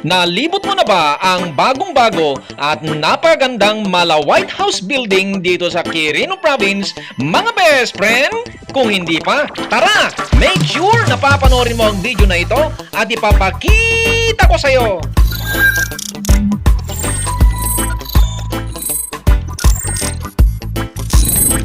Nalibot mo na ba ang bagong-bago at napagandang Mala White House building dito sa Quirino Province, mga best friend? Kung hindi pa, tara! Make sure na papanoorin mo ang video na ito at ipapakita ko sa'yo!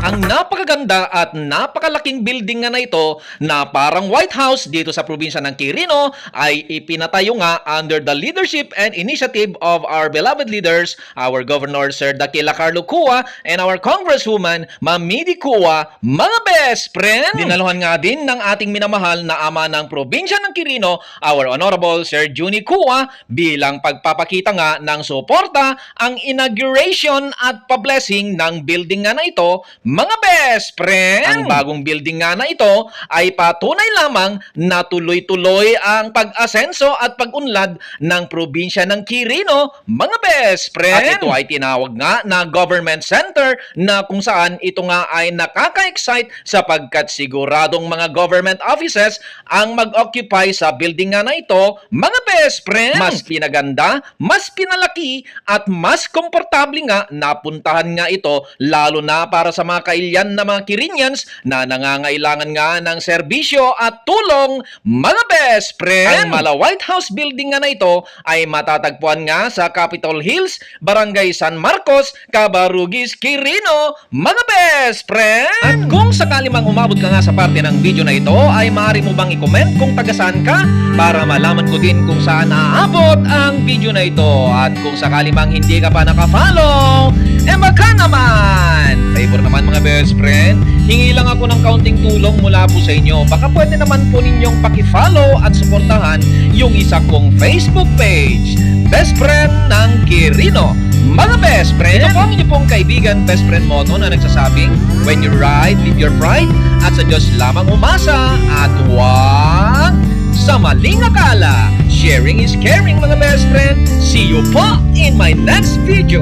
Ang napakaganda at napakalaking building nga na ito na parang White House dito sa probinsya ng Quirino ay ipinatayo nga under the leadership and initiative of our beloved leaders, our Governor Sir Daquila Carlo Cua and our Congresswoman Mamidi Cua, mga best friend! Dinaluhan nga din ng ating minamahal na ama ng probinsya ng Quirino, our Honorable Sir Juni Cua, bilang pagpapakita nga ng suporta ang inauguration at pa-blessing ng building nga na ito, mga best friend! Ang bagong building nga na ito ay patunay lamang na tuloy-tuloy ang pag-asenso at pag-unlad ng probinsya ng Quirino, mga best friend! At ito ay tinawag nga na government center na kung saan ito nga ay nakaka-excite sapagkat siguradong mga government offices ang mag-occupy sa building nga na ito, mga best friend! Mas pinaganda, mas pinalaki at mas komportable nga napuntahan nga ito lalo na para sa mga kailyan na mga Quirinians na nangangailangan nga ng serbisyo at tulong, mga best friend! Ang Mala White House building nga na ito ay matatagpuan nga sa Capitol Hills, Barangay San Marcos, Cabarugis, Quirino, mga best friend! At kung sakali mang umabot ka nga sa parte ng video na ito, ay maaari mo bang i-comment kung taga saan ka para malaman ko din kung saan aabot ang video na ito. At kung sakali mang hindi ka pa nakafollow, baka naman! Favor naman mga best friend, hingi lang ako ng kaunting tulong mula po sa inyo. Baka pwede naman po ninyong paki-follow at suportahan yung isa kong Facebook page, Best Friend ng Quirino. Mga best friend, ito po ang inyong pong kaibigan, best friend Moto na nagsasabing, when you ride, live your pride, at sa Diyos lamang umasa, at huwag sa maling akala. Sharing is caring mga best friend. See you po in my next video.